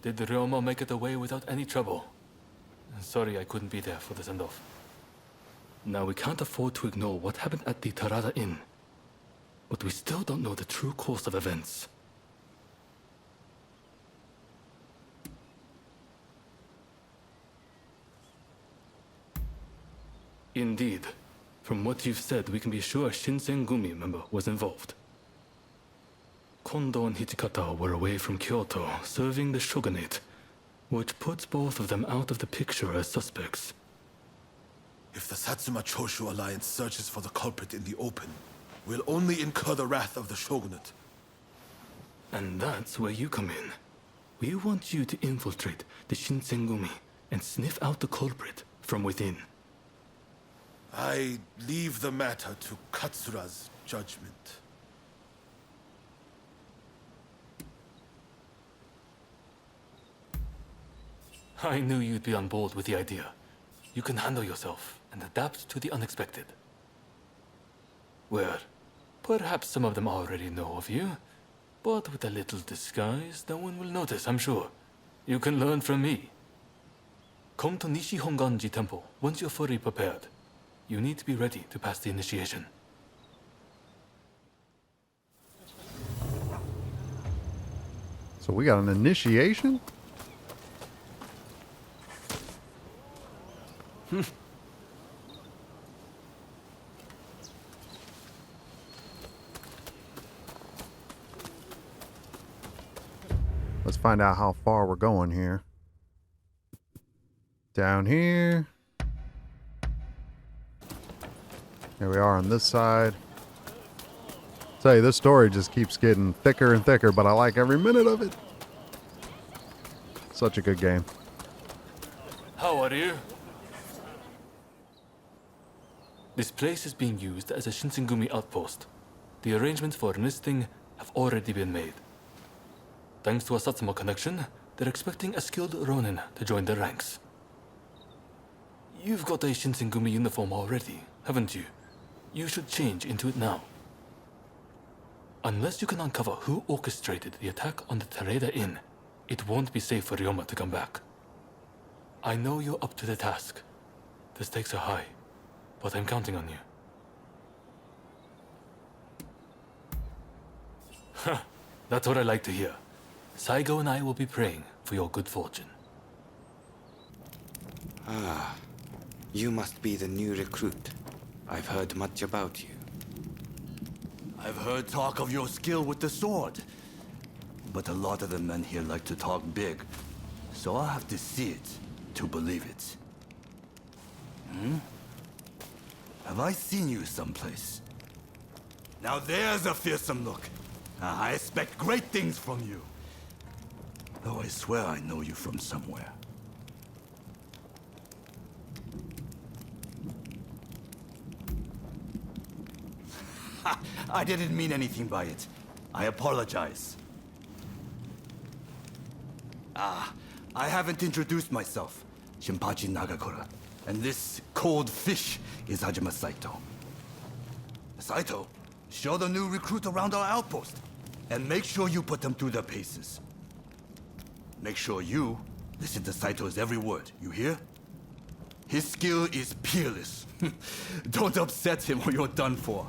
Did the Ryoma make it away without any trouble? Sorry I couldn't be there for the send-off. Now we can't afford to ignore what happened at the Tarada Inn. But we still don't know the true course of events. Indeed. From what you've said, we can be sure a Shinsengumi member was involved. Kondo and Hichikata were away from Kyoto, serving the shogunate, which puts both of them out of the picture as suspects. If the Satsuma-Choshu alliance searches for the culprit in the open, we'll only incur the wrath of the shogunate. And that's where you come in. We want you to infiltrate the Shinsengumi and sniff out the culprit from within. I leave the matter to Katsura's judgment. I knew you'd be on board with the idea. You can handle yourself and adapt to the unexpected. Well, perhaps some of them already know of you, but with a little disguise, no one will notice, I'm sure. You can learn from me. Come to Nishi Honganji Temple once you're fully prepared. You need to be ready to pass the initiation. So we got an initiation? Let's find out how far we're going here. Down here. Here we are on this side. Tell you, this story just keeps getting thicker and thicker, but I like every minute of it. Such a good game. How are you? This place is being used as a Shinsengumi outpost. The arrangements for enlisting have already been made. Thanks to a Satsuma connection, they're expecting a skilled Rōnin to join their ranks. You've got a Shinsengumi uniform already, haven't you? You should change into it now. Unless you can uncover who orchestrated the attack on the Tareda Inn, it won't be safe for Ryoma to come back. I know you're up to the task. The stakes are high, but I'm counting on you. Huh, that's what I like to hear. Saigo and I will be praying for your good fortune. Ah, you must be the new recruit. I've heard much about you. I've heard talk of your skill with the sword. But a lot of the men here like to talk big. So I'll have to see it to believe it. Have I seen you someplace? Now there's a fearsome look. I expect great things from you. Though I swear I know you from somewhere. I didn't mean anything by it. I apologize. I haven't introduced myself. Shinpachi Nagakura. And this cold fish is Hajime Saito. Saito, show the new recruit around our outpost. And make sure you put them through their paces. Make sure you listen to Saito's every word, you hear? His skill is peerless. Don't upset him or you're done for.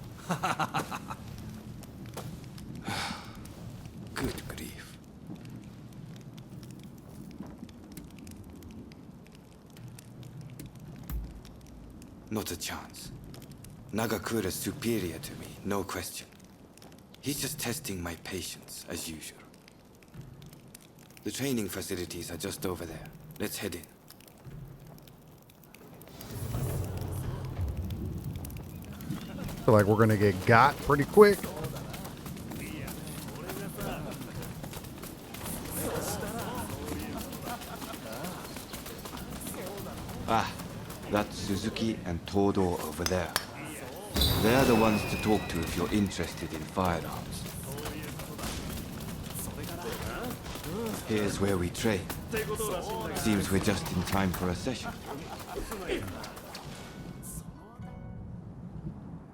Good grief. Not a chance. Nagakura's superior to me, no question. He's just testing my patience, as usual. The training facilities are just over there. Let's head in. Feel like we're gonna get got pretty quick. Ah, that's Suzuki and Todo over there. They're the ones to talk to if you're interested in firearms. Here's where we train. Seems we're just in time for a session.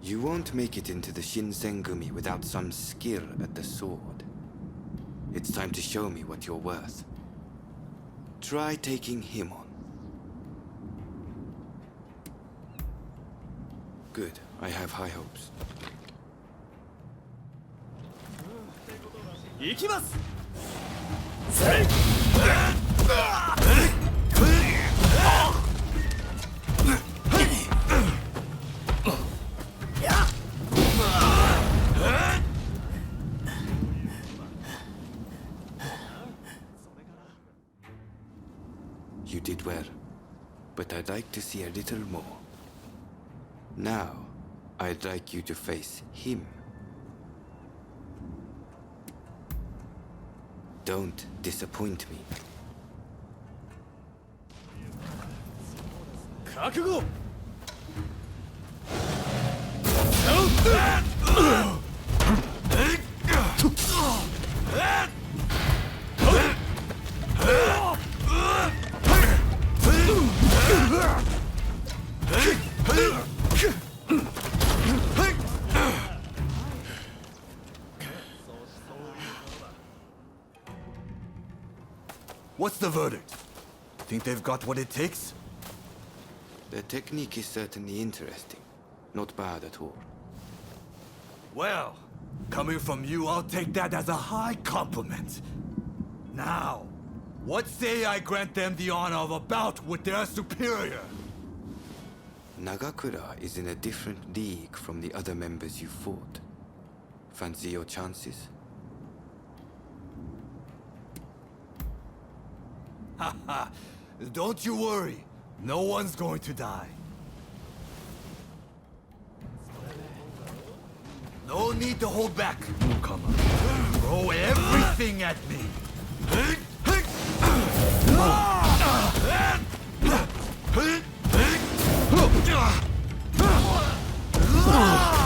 You won't make it into the Shinsengumi without some skill at the sword. It's time to show me what you're worth. try taking him on. Good. I have high hopes. 行きます You did well, but I'd like to see a little more. Now, I'd like you to face him. Don't disappoint me. 覚悟 What's the verdict? Think they've got what it takes? The technique is certainly interesting. Not bad at all. Well, coming from you, I'll take that as a high compliment. Now, what say I grant them the honor of a bout with their superior? Nagakura is in a different league from the other members you fought. Fancy your chances? Haha, don't you worry. No one's going to die. No need to hold back, newcomer. Throw everything at me.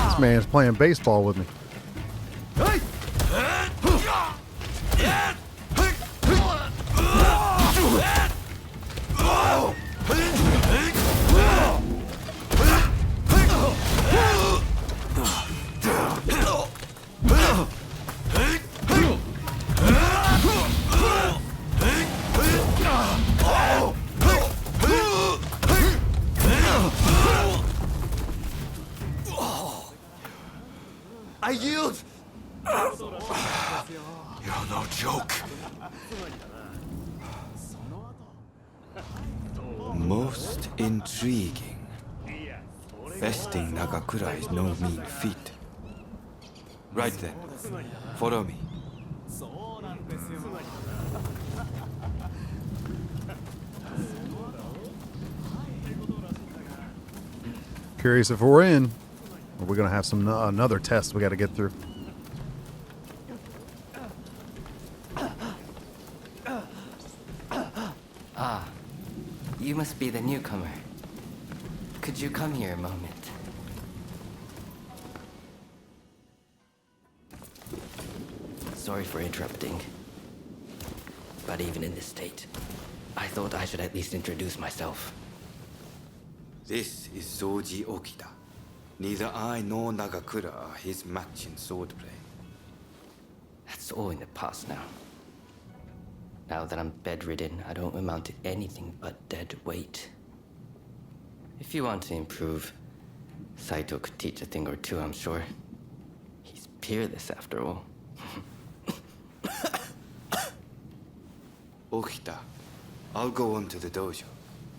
This man's playing baseball with me. I yield! You're no joke. Most intriguing. Besting Nagakura is no mean feat. Right then, follow me. Curious if we're in, or we're gonna have some another test we got to get through. Ah, you must be the newcomer. Could you come here a moment? Sorry for interrupting. But even in this state, I thought I should at least introduce myself. This is Soji Okita. Neither I nor Nagakura are his match in swordplay. That's all in the past now. Now that I'm bedridden, I don't amount to anything but dead weight. If you want to improve, Saito could teach a thing or two, I'm sure. He's peerless after all. Okita, I'll go on to the dojo.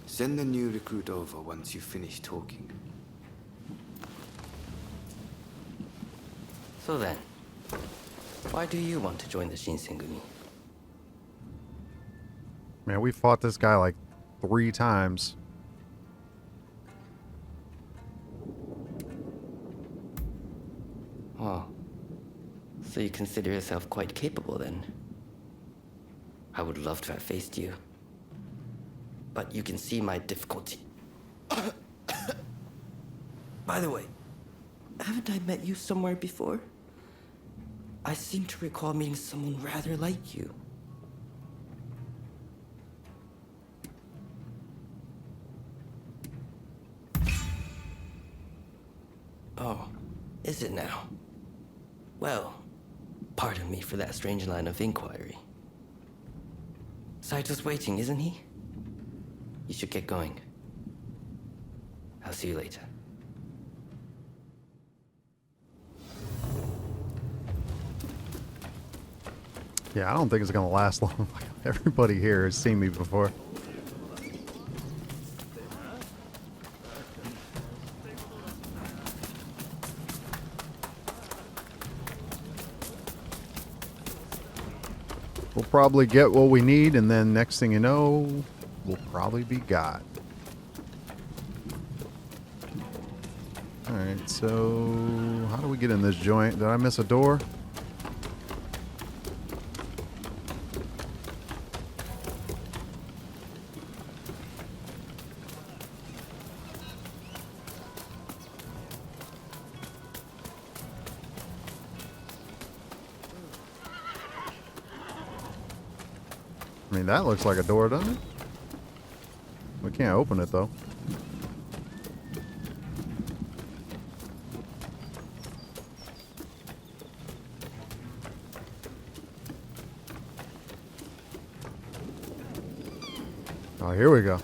Send the new recruit over once you finish talking. So then, why do you want to join the Shinsengumi? Man, we fought this guy like 3 times. Oh, so you consider yourself quite capable then? I would love to have faced you. But you can see my difficulty. By the way, haven't I met you somewhere before? I seem to recall meeting someone rather like you. Oh, is it now? Well, pardon me for that strange line of inquiry. Saito's waiting, isn't he? You should get going. I'll see you later. Yeah, I don't think it's gonna last long. Everybody here has seen me before. We'll probably get what we need, and then next thing you know, we'll probably be got. Alright, so how do we get in this joint? Did I miss a door? I mean, that looks like a door, doesn't it? We can't open it, though. Oh, here we go.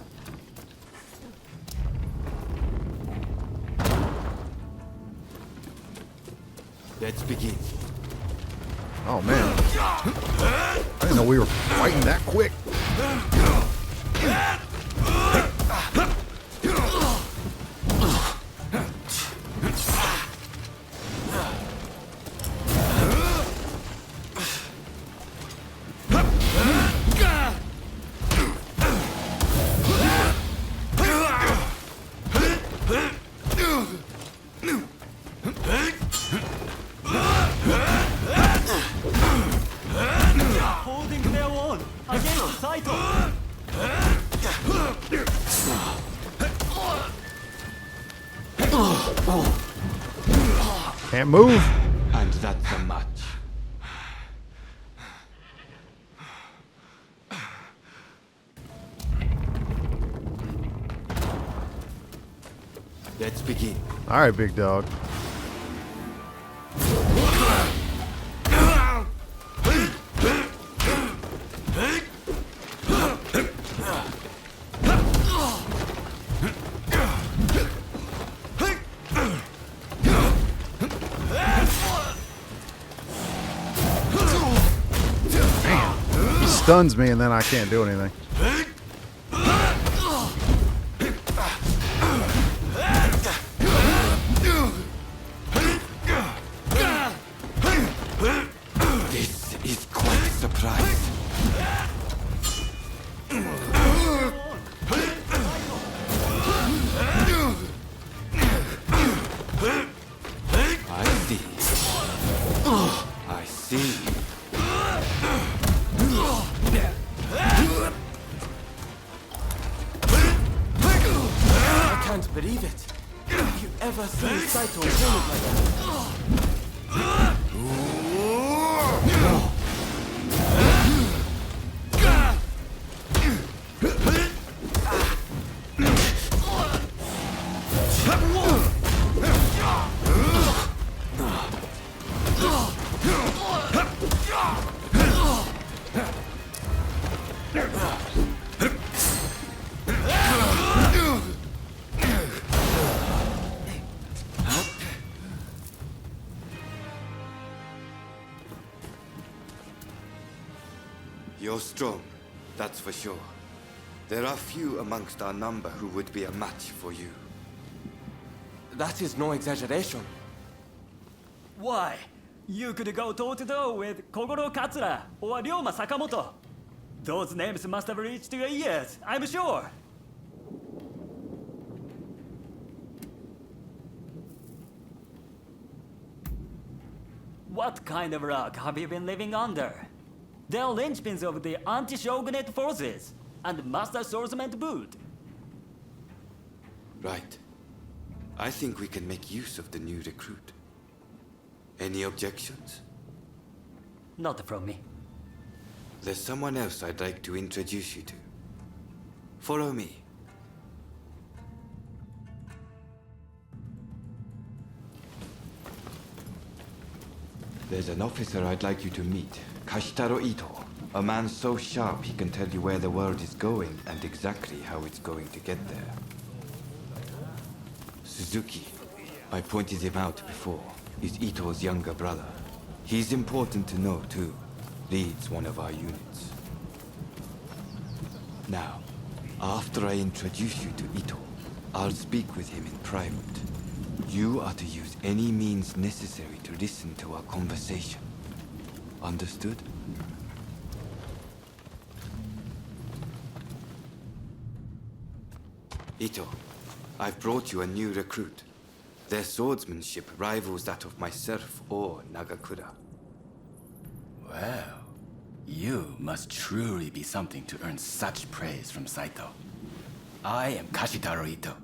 Let's begin. Oh, man. I didn't know we were fighting that quick. Holding their own against Saito. Can't move. And that's a match. Let's begin. All right, big dog. He stuns me and then I can't do anything. This is quite a surprise. I see. I see. I can't believe it. Have you ever seen Saito train like that? You're strong, that's for sure. There are few amongst our number who would be a match for you. That is no exaggeration. Why? You could go toe-to-toe with Kogoro Katsura or Ryoma Sakamoto. Those names must have reached your ears, I'm sure. What kind of rock have you been living under? They're linchpins of the anti-shogunate forces and master swordsman to boot. Right. I think we can make use of the new recruit. Any objections? Not from me. There's someone else I'd like to introduce you to. Follow me. There's an officer I'd like you to meet, Kashitaro Ito. A man so sharp he can tell you where the world is going and exactly how it's going to get there. Suzuki, I pointed him out before, is Ito's younger brother. He's important to know too. Leads one of our units. Now, after I introduce you to Ito, I'll speak with him in private. You are to use any means necessary to listen to our conversation. Understood? Ito, I've brought you a new recruit. Their swordsmanship rivals that of myself or Nagakura. Well, you must truly be something to earn such praise from Saito. I am Kashitaro Ito,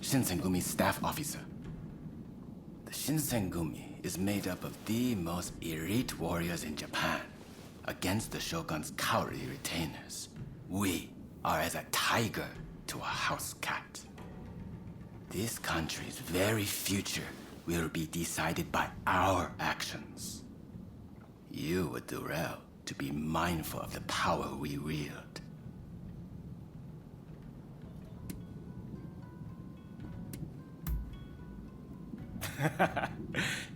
Shinsengumi's staff officer. The Shinsengumi is made up of the most elite warriors in Japan. Against the shogun's cowardly retainers, we are as a tiger to a house cat. This country's very future will be decided by our actions. You would do well to be mindful of the power we wield.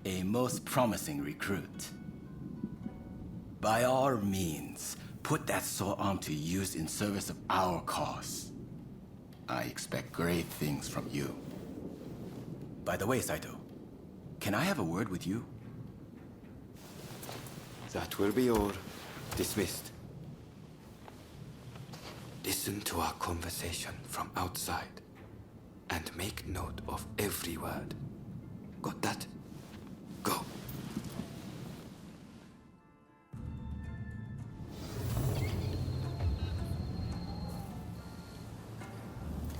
A most promising recruit. By all means, put that sword arm to use in service of our cause. I expect great things from you. By the way, Saito, can I have a word with you? That will be all. Dismissed. Listen to our conversation from outside and make note of every word. Got that? Go.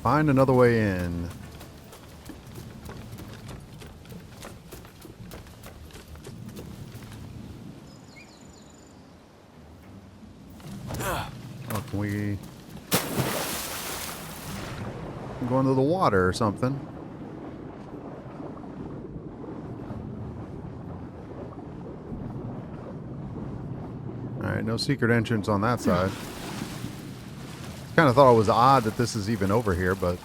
Find another way in. Oh, can we go into the water or something? Alright, no secret entrance on that side. Kind of thought it was odd that this is even over here, but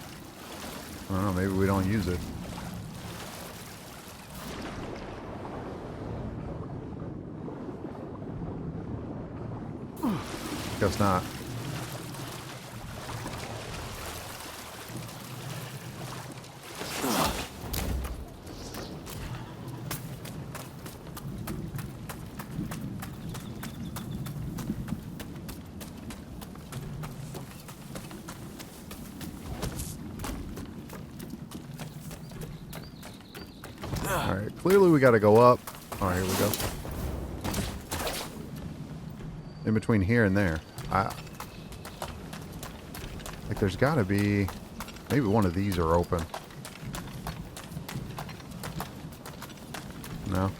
I don't know, maybe we don't use it. Guess not. Alright, clearly we gotta go up. Alright, here we go. In between here and there. Like there's gotta be... Maybe one of these are open. No.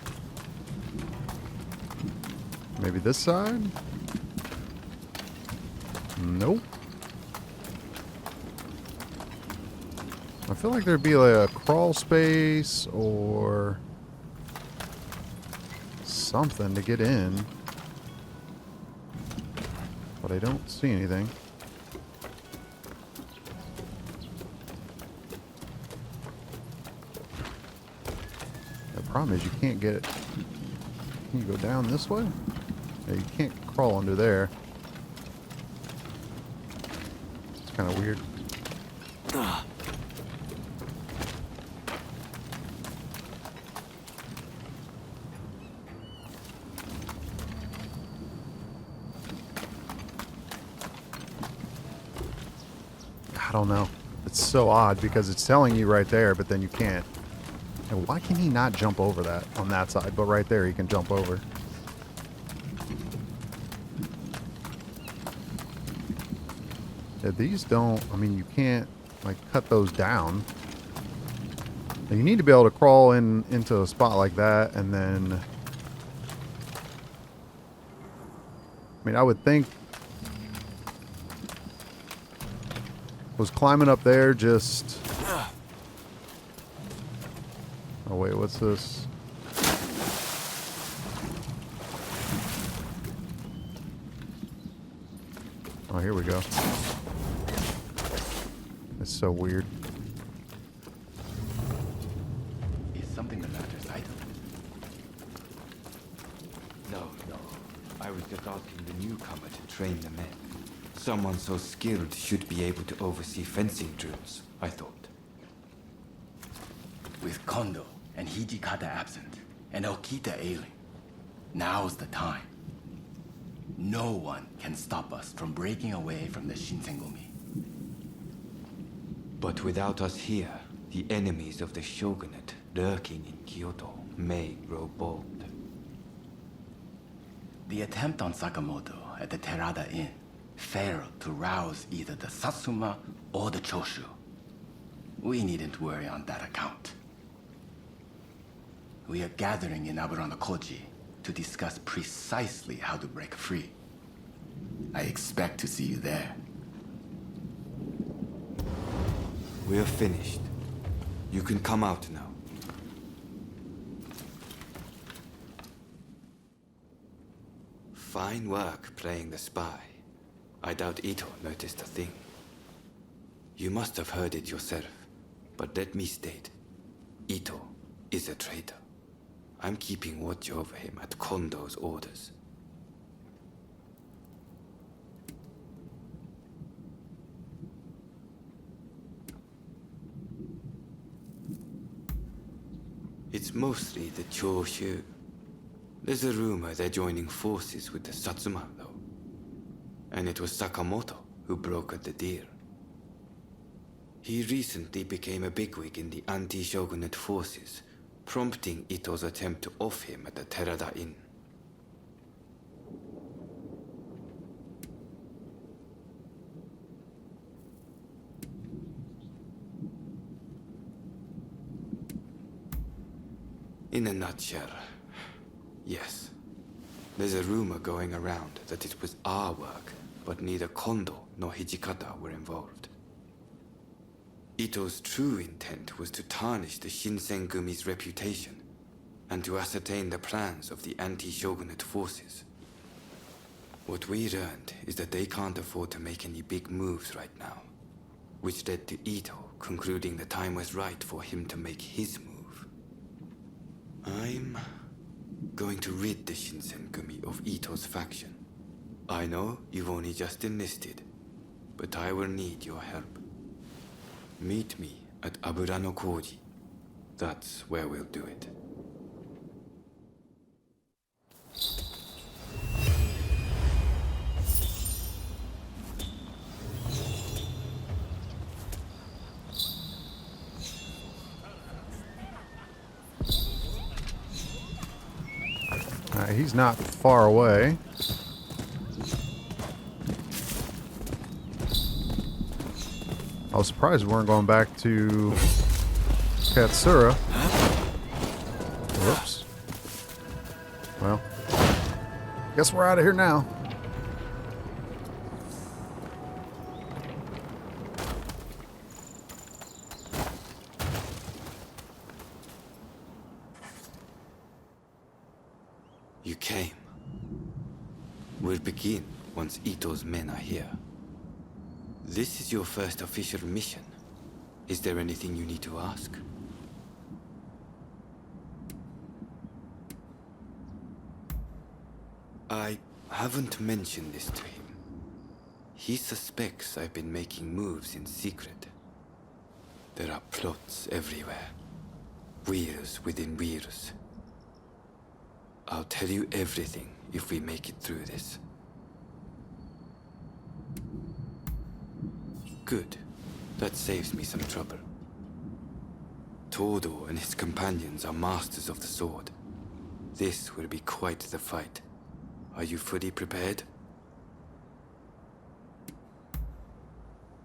Maybe this side? Nope. I feel like there'd be like a crawl space or something to get in. But I don't see anything. The problem is you can't get it. Can you go down this way? Yeah, you can't crawl under there. It's kind of weird. I don't know. It's so odd because it's telling you right there, but then you can't. And why can he not jump over that on that side? But right there he can jump over. Yeah, these don't... I mean, you can't, like, cut those down. Now, you need to be able to crawl into a spot like that, and then... I mean, I would think... Was climbing up there just... Oh wait, what's this? Oh, here we go. It's so weird. Is something the matter, Saito? No. I was just asking the newcomer to train the men. Someone so skilled should be able to oversee fencing drills, I thought. With Kondo and Hijikata absent, and Okita ailing, now's the time. No one can stop us from breaking away from the Shinsengumi. But without us here, the enemies of the shogunate lurking in Kyoto may grow bold. The attempt on Sakamoto at the Terada Inn failed to rouse either the Satsuma or the Choshu. We needn't worry on that account. We are gathering in Aburano-Koji to discuss precisely how to break free. I expect to see you there. We're finished. You can come out now. Fine work playing the spy. I doubt Ito noticed a thing. You must have heard it yourself, but let me state, Ito is a traitor. I'm keeping watch over him at Kondo's orders. It's mostly the Choshu. There's a rumor they're joining forces with the Satsuma, though. And it was Sakamoto who brokered the deal. He recently became a bigwig in the anti-shogunate forces, prompting Ito's attempt to off him at the Terada Inn. In a nutshell, yes. There's a rumor going around that it was our work, but neither Kondo nor Hijikata were involved. Ito's true intent was to tarnish the Shinsengumi's reputation and to ascertain the plans of the anti-shogunate forces. What we learned is that they can't afford to make any big moves right now, which led to Ito concluding the time was right for him to make his move. I'm going to rid the Shinsengumi of Ito's faction. I know you've only just enlisted, but I will need your help. Meet me at Aburano-Koji. That's where we'll do it. Alright, he's not far away. I was surprised we weren't going back to Katsura. Whoops. Well, guess we're out of here now. You came. We'll begin once Ito's men are here. This is your first official mission. Is there anything you need to ask? I haven't mentioned this to him. He suspects I've been making moves in secret. There are plots everywhere. Wheels within wheels. I'll tell you everything if we make it through this. Good. That saves me some trouble. Todo and his companions are masters of the sword. This will be quite the fight. Are you fully prepared?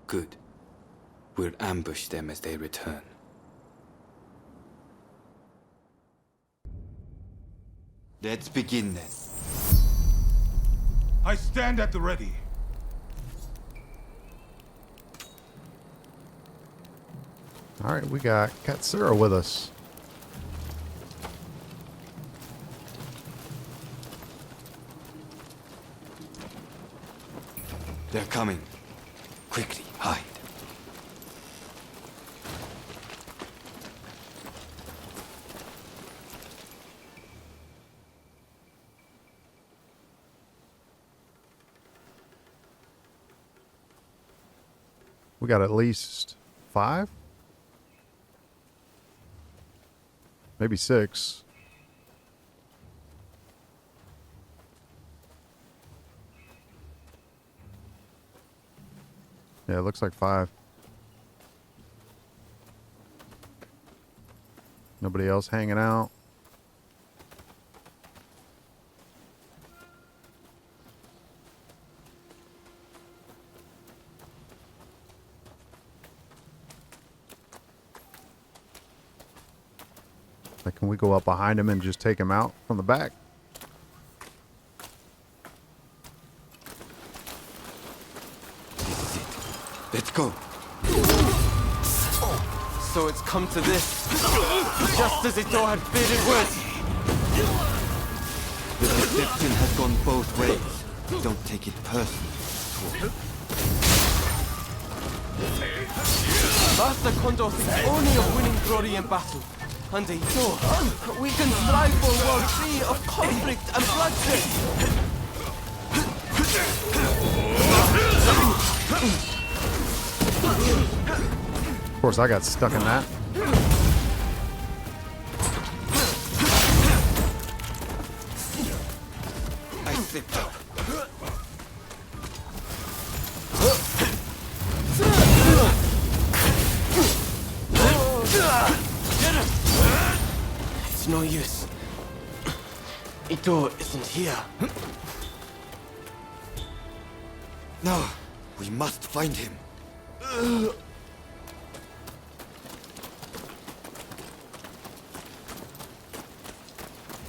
Good. We'll ambush them as they return. Let's begin then. I stand at the ready. Alright, we got Katsura with us. They're coming. Quickly, hide. We got at least 5? Maybe 6. Yeah, it looks like 5. Nobody else hanging out. Like, can we go up behind him and just take him out from the back? This is it. Let's go. So it's come to this. Just as Ito had feared it would. The deception has gone both ways. Don't take it personally. Master Kondo thinks only of winning glory in battle. And Ito, we can strive for a world free of conflict and bloodshed. Of course, I got stuck in that. I slipped up. It's no use. Ito isn't here. No, we must find him.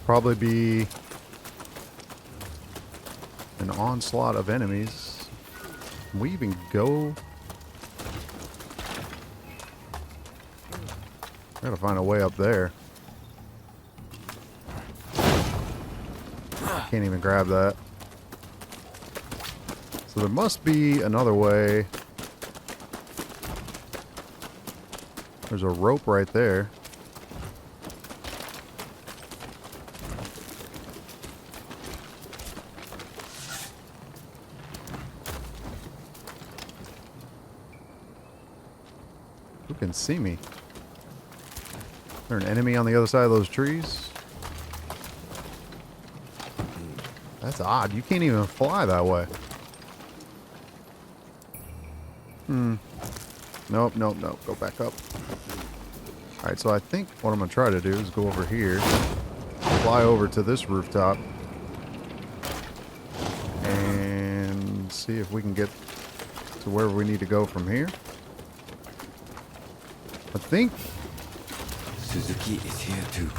Probably be an onslaught of enemies. Can we even go? Gotta find a way up there. Can't even grab that. So there must be another way. There's a rope right there. Who can see me? Is there an enemy on the other side of those trees? That's odd. You can't even fly that way. Nope, nope, nope. Go back up. Alright, so I think what I'm going to try to do is go over here, fly over to this rooftop, and see if we can get to where we need to go from here. I think... Suzuki is here too.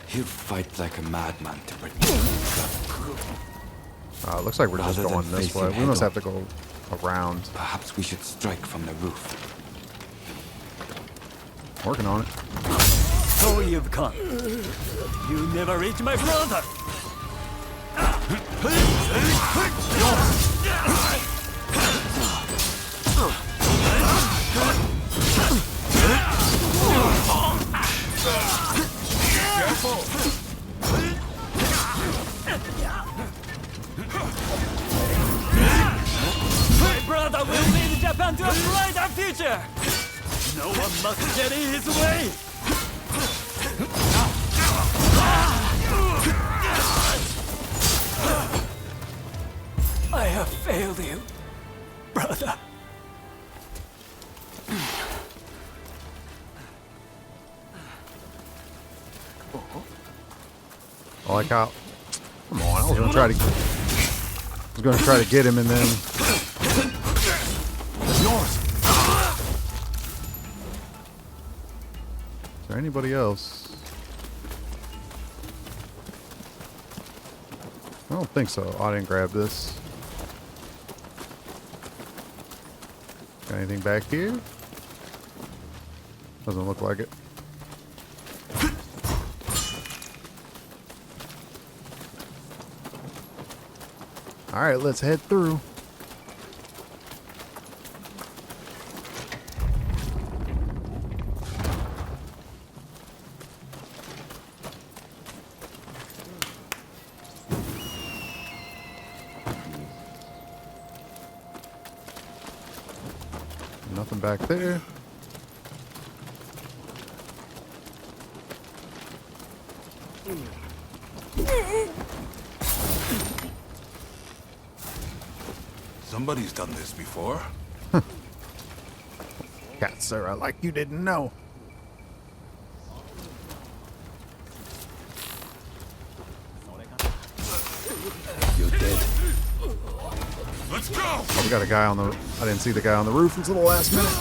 He'll fight like a madman to protect himself. it looks like we're just Rather than going this facing way. We must head have to go around. Perhaps we should strike from the roof. Working on it. So you've come. You never reach my brother. My brother will lead Japan to a brighter future. No one must get in his way. I have failed you, brother. I like how... Come on, I was gonna try to get him and then... It's yours. Is there anybody else? I don't think so. I didn't grab this. Got anything back here? Doesn't look like it. Alright, let's head through. Nothing back there. Somebody's done this before. Cat sir, I like you didn't know. You're dead. Let's go! Oh, we got a guy on the... I didn't see the guy on the roof until the last minute.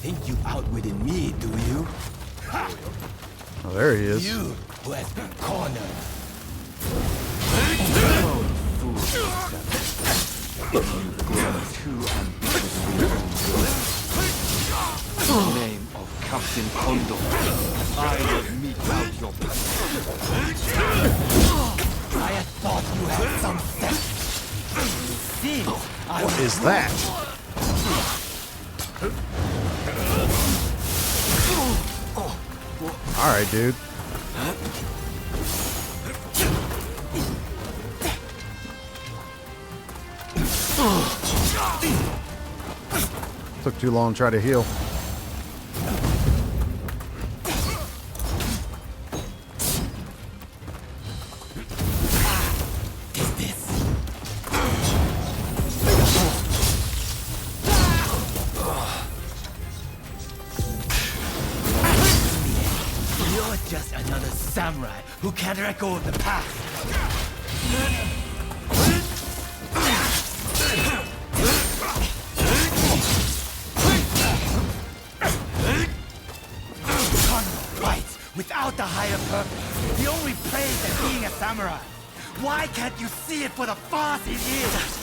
Think you outwitted me, do you? Oh, there he is. You who has been cornered. In the name of Captain Kondo, I will mete out your punishment. I had thought you had some sense. Seems What is that? Alright, dude. Took too long to try to heal. You're just another samurai who can't let go of the past. Fights without the higher purpose. He only prays at being a samurai. Why can't you see it for the farce it is?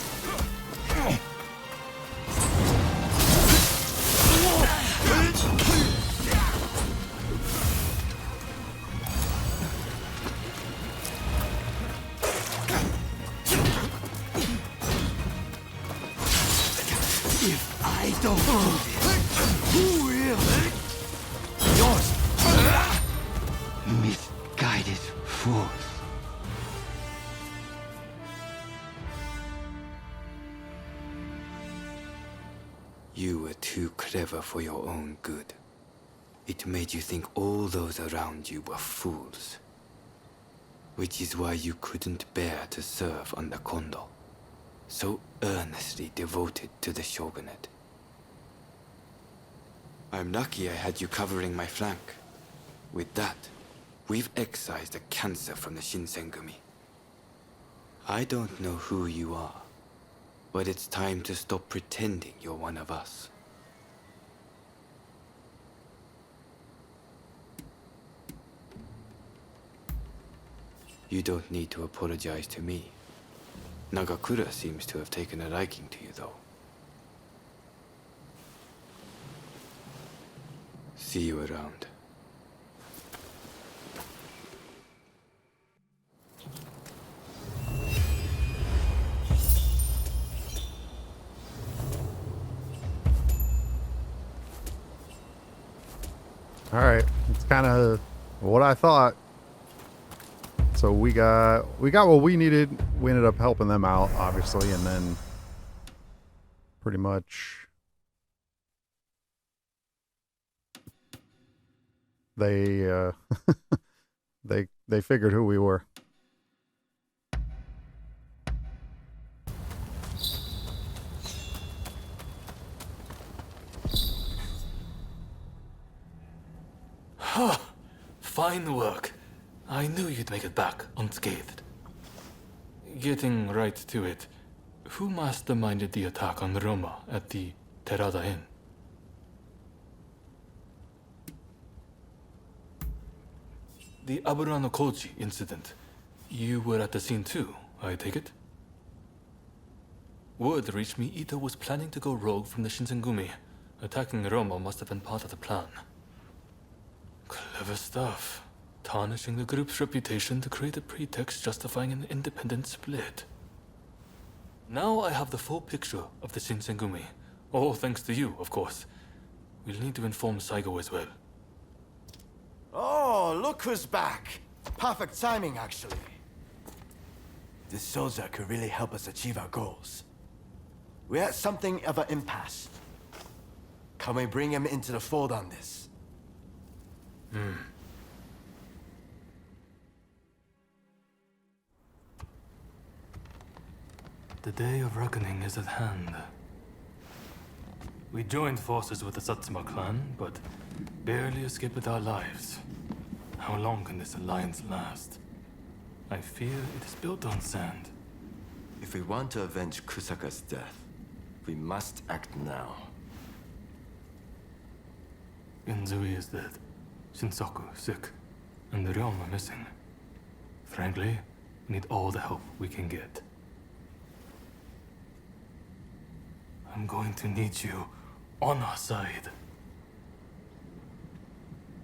If I don't do this, who will? Yours. Misguided fools. You were too clever for your own good. It made you think all those around you were fools. Which is why you couldn't bear to serve under Kondo, so earnestly devoted to the shogunate. I'm lucky I had you covering my flank. With that, we've excised the cancer from the Shinsengumi. I don't know who you are, but it's time to stop pretending you're one of us. You don't need to apologize to me. Nagakura seems to have taken a liking to you, though. See you around. Alright, it's kind of what I thought. So we got what we needed. We ended up helping them out, obviously, and then pretty much they they figured who we were. Fine work. I knew you'd make it back unscathed. Getting right to it, who masterminded the attack on Roma at the Terada Inn? The Aburano Koji incident. You were at the scene too, I take it? Word reached me Ito was planning to go rogue from the Shinsengumi. Attacking Roma must have been part of the plan. Clever stuff. Tarnishing the group's reputation to create a pretext justifying an independent split. Now I have the full picture of the Shinsengumi. All thanks to you, of course. We'll need to inform Saigo as well. Oh, look who's back. Perfect timing, actually. This soldier could really help us achieve our goals. We're at something of an impasse. Can we bring him into the fold on this? The day of reckoning is at hand. We joined forces with the Satsuma clan, but barely escaped with our lives. How long can this alliance last? I fear it is built on sand. If we want to avenge Kusaka's death, we must act now. Genzui is dead, Shinsaku sick, and the realm are missing. Frankly, we need all the help we can get. I'm going to need you on our side.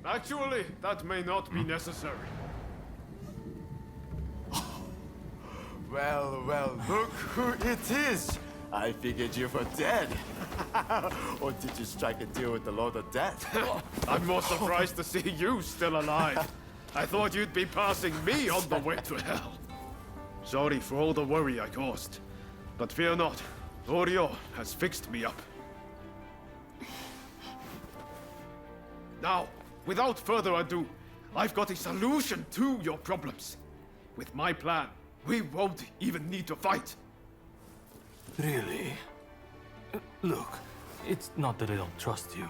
Actually, that may not be necessary. Well, look who it is! I figured you were dead. Or did you strike a deal with the Lord of Death? I'm more surprised to see you still alive. I thought you'd be passing me on the way to hell. Sorry for all the worry I caused. But fear not, Oryo has fixed me up. Now, without further ado, I've got a solution to your problems. With my plan, we won't even need to fight. Really? Look, it's not that I don't trust you.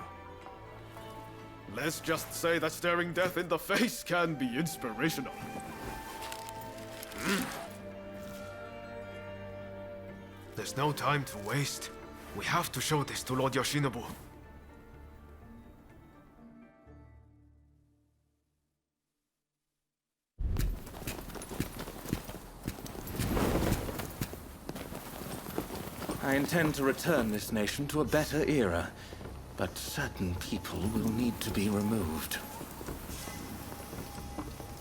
Let's just say that staring death in the face can be inspirational. There's no time to waste. We have to show this to Lord Yoshinobu. I intend to return this nation to a better era, but certain people will need to be removed.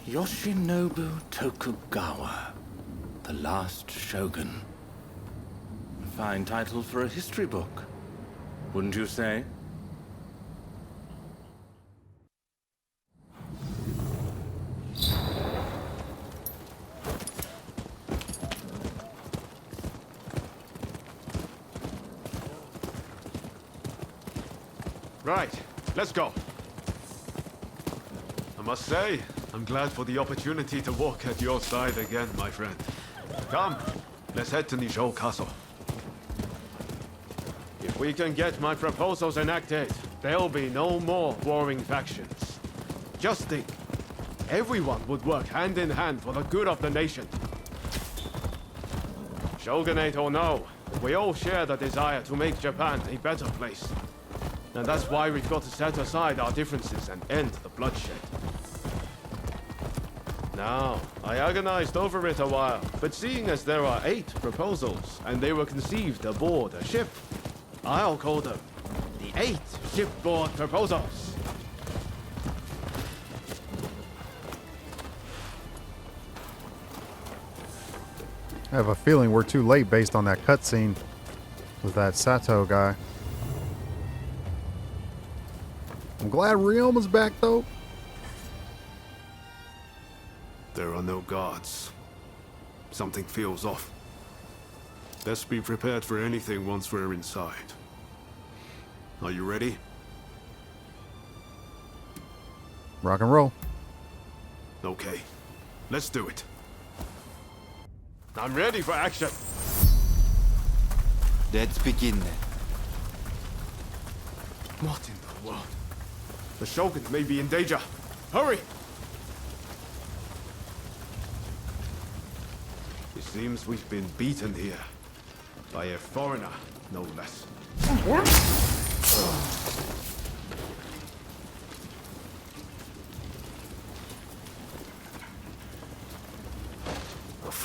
Yoshinobu Tokugawa, the last shogun. A fine title for a history book, wouldn't you say? Right, let's go. I must say, I'm glad for the opportunity to walk at your side again, my friend. Come, let's head to Nijou Castle. If we can get my proposals enacted, there'll be no more warring factions. Just think, everyone would work hand in hand for the good of the nation. Shogunate or no, we all share the desire to make Japan a better place. And that's why we've got to set aside our differences and end the bloodshed. Now, I agonized over it a while, but seeing as there are 8 proposals, and they were conceived aboard a ship, I'll call them the 8 shipboard proposals. I have a feeling we're too late based on that cutscene with that SATOW guy. I'm glad Ryoma's back, though. There are no guards. Something feels off. Let's be prepared for anything once we're inside. Are you ready? Rock and roll. Okay, let's do it. I'm ready for action. Let's begin then. What in the world? The Shogun may be in danger. Hurry! It seems we've been beaten here. By a foreigner, no less.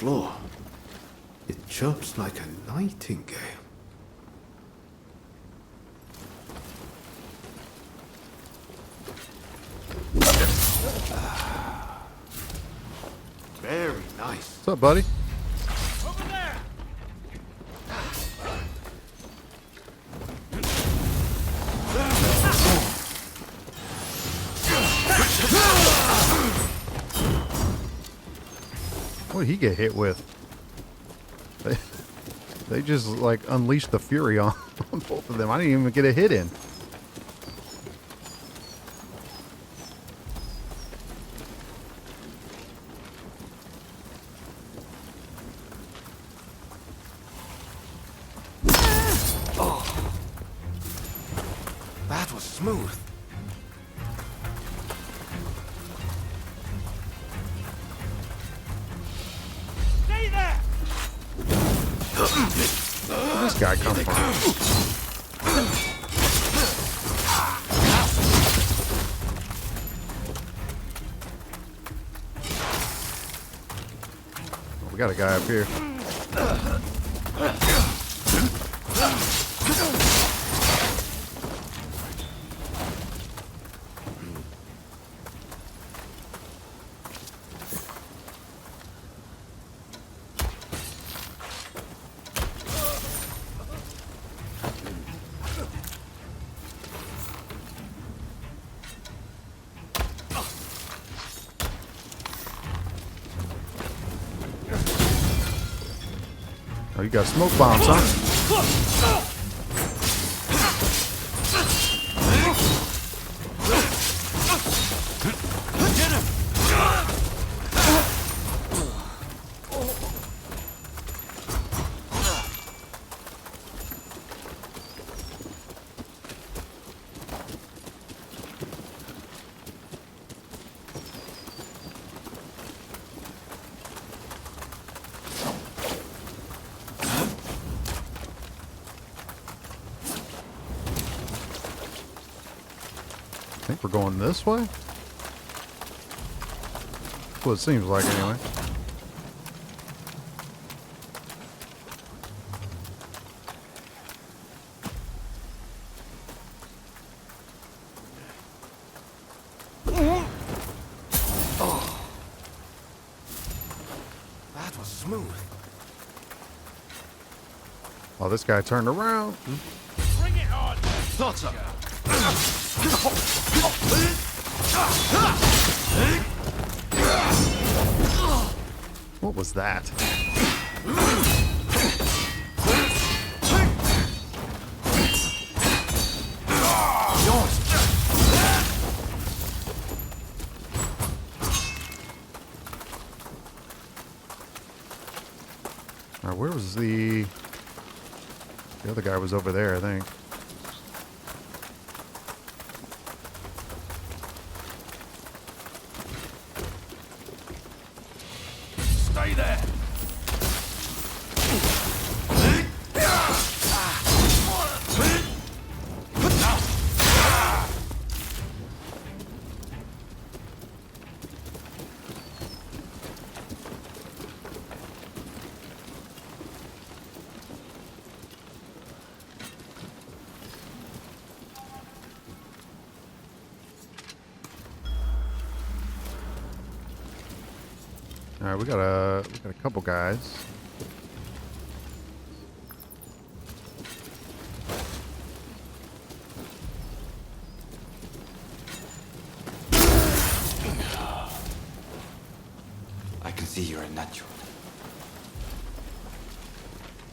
floor. It chirps like a nightingale. Very nice. What's up, buddy? Over there! What did he get hit with? They just like unleashed the fury on, on both of them. I didn't even get a hit in. That was smooth. Stay there! Where'd this guy come from? We got a guy up here. Oh, you got smoke bombs, huh? I think we're going this way. That's what it seems like, anyway. That was smooth. Oh, this guy turned around. Bring it on! Thought so. What was that? Alright, where was the other guy was over there, I think. Stay there! All right, we got a couple guys. I can see you're a natural.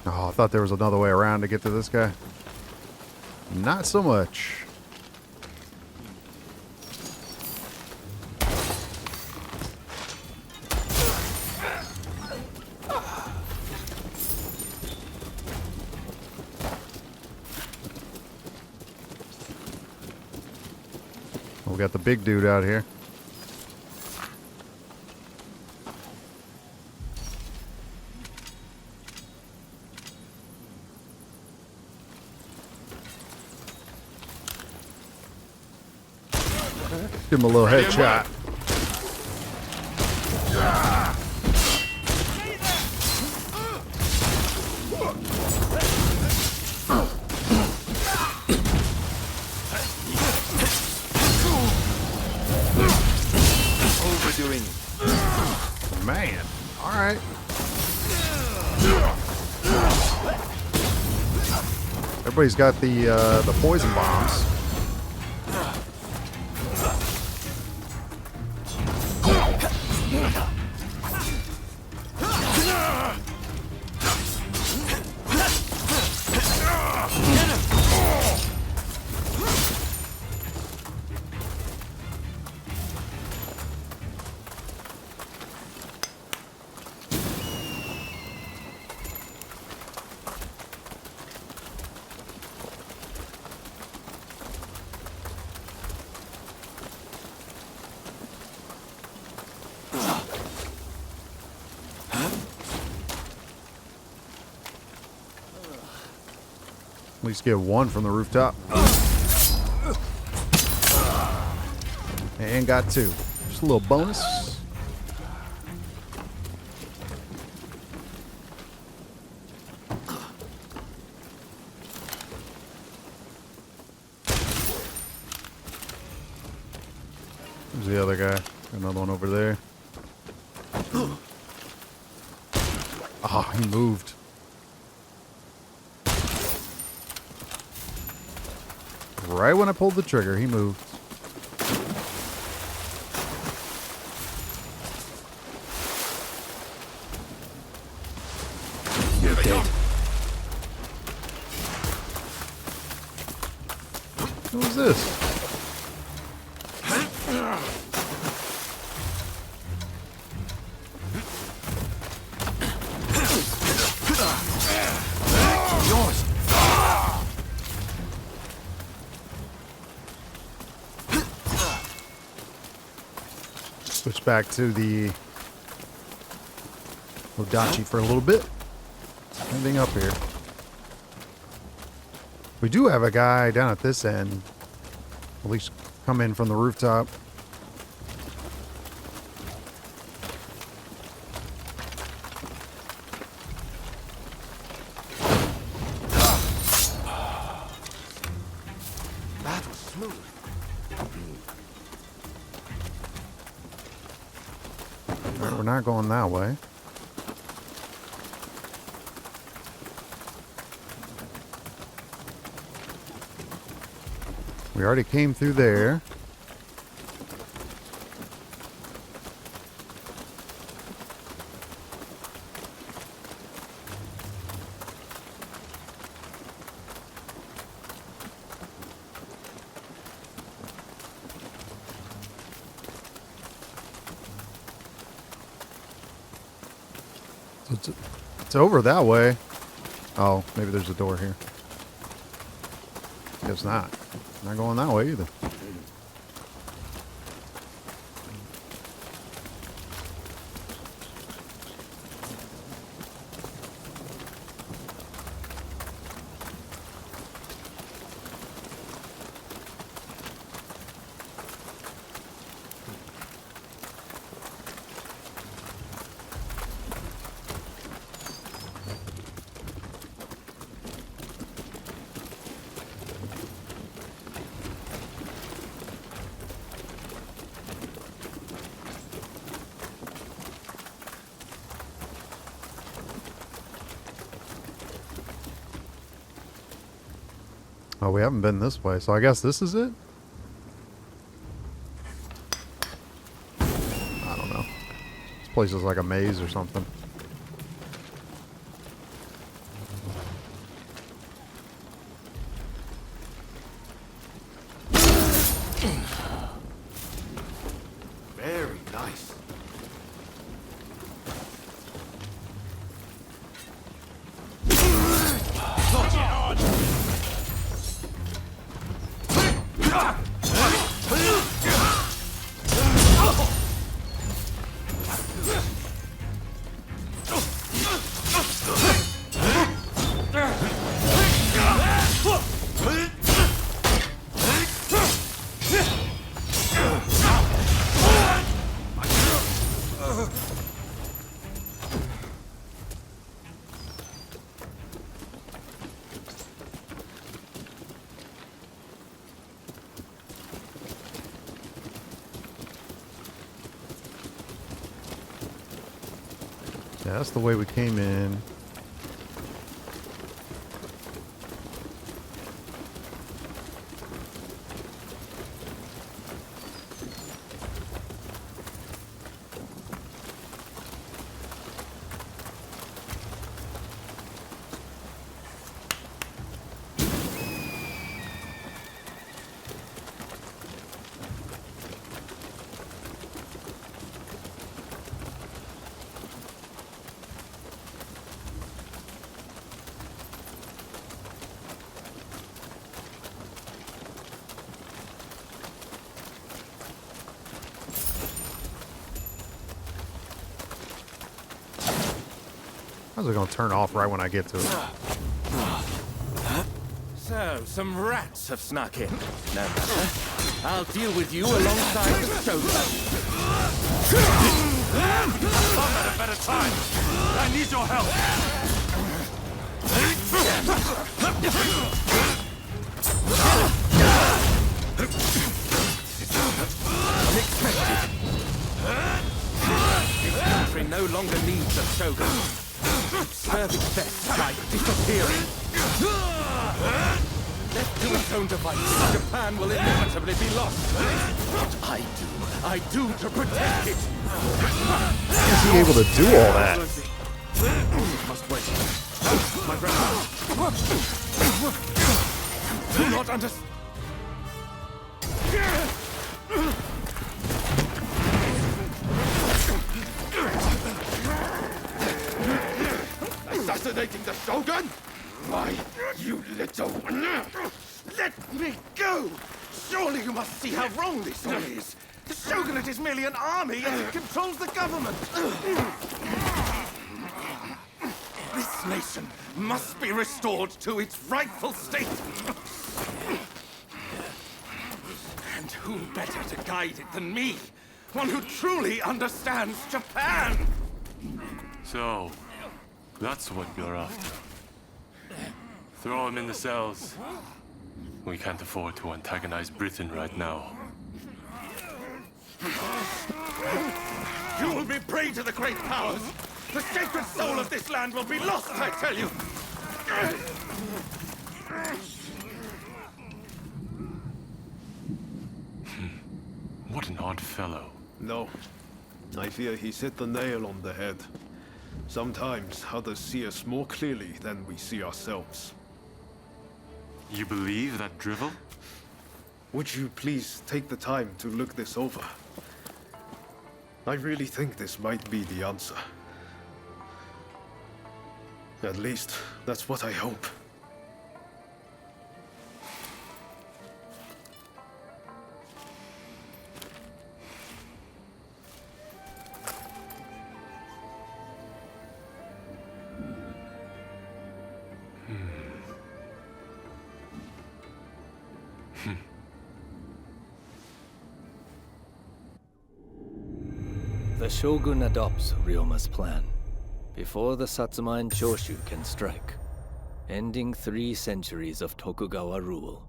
Oh, I thought there was another way around to get to this guy. Not so much. We got the big dude out here. Give him a little headshot. training. Man. All right. Everybody's got the poison bombs. At least get one from the rooftop. And got two. Just a little bonus. There's the other guy. Another one over there. Ah, he moved. Right when I pulled the trigger, he moved. You're dead. What was this? Yours. Switch back to the Odachi for a little bit. Anything up here? We do have a guy down at this end. At least come in from the rooftop. That was smooth. Alright, we're not going that way. We already came through there. So it's over that way. Oh, maybe there's a door here. Guess not. Not going that way either. Oh, we haven't been this way, so I guess this is it? I don't know. This place is like a maze or something. Very nice. Yeah, that's the way we came in. How's it gonna turn off right when I get to it? So, some rats have snuck in. No matter. I'll deal with you alongside the Shogun. Come at a better time. I need your help. Unexpected. This country no longer needs a Shogun. Serve its best by disappearing. Left to its own devices, Japan will inevitably be lost. What I do to protect it. How is he able to do all that? Must wait. My grandma. Do not understand. Assassinating the Shogun? Why, you little... Let me go! Surely you must see how wrong this all is. The Shogunate is merely an army and it controls the government. This nation must be restored to its rightful state. And who better to guide it than me? One who truly understands Japan! So, that's what you're after. Throw him in the cells. We can't afford to antagonize Britain right now. You will be prey to the great powers! The sacred soul of this land will be lost, I tell you! What an odd fellow. No. I fear he's hit the nail on the head. Sometimes others see us more clearly than we see ourselves. You believe that drivel? Would you please take the time to look this over? I really think this might be the answer. At least, that's what I hope. The Shogun adopts Ryoma's plan before the Satsuma and Choshu can strike, ending 3 centuries of Tokugawa rule.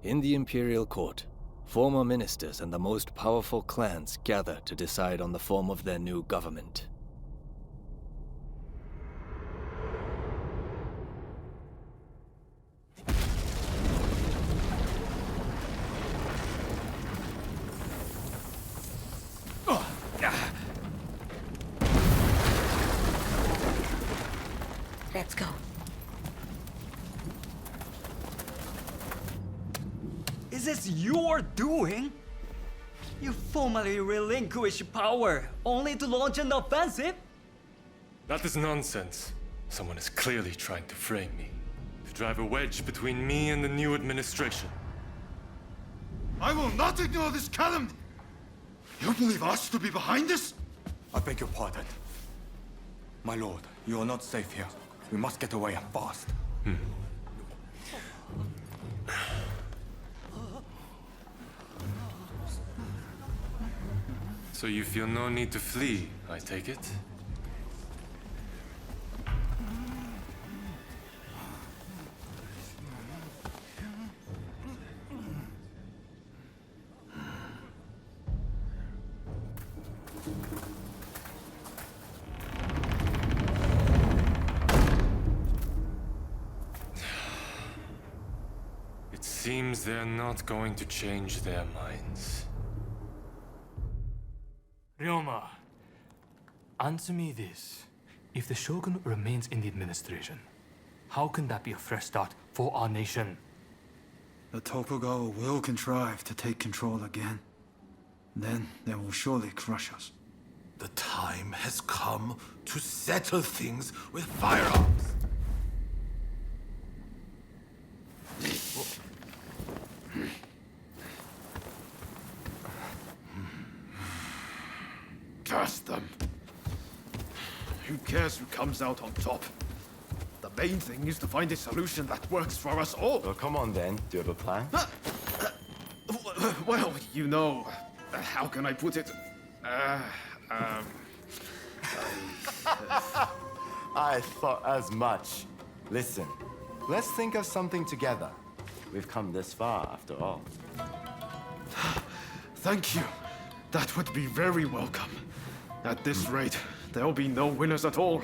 In the imperial court, former ministers and the most powerful clans gather to decide on the form of their new government. Let's go. Is this your doing? You formally relinquish power, only to launch an offensive? That is nonsense. Someone is clearly trying to frame me, to drive a wedge between me and the new administration. I will not ignore this calumny! You believe us to be behind this? I beg your pardon. My lord, you are not safe here. We must get away and fast. So you feel no need to flee, I take it? It seems they're not going to change their minds. Ryoma, answer me this. If the shogun remains in the administration, how can that be a fresh start for our nation? The Tokugawa will contrive to take control again. Then they will surely crush us. The time has come to settle things with firearms. Curse them. Who cares who comes out on top? The main thing is to find a solution that works for us all. Well, come on then. Do you have a plan? Well, you know, how can I put it? I thought as much. Listen, let's think of something together. We've come this far, after all. Thank you. That would be very welcome. At this rate, there'll be no winners at all.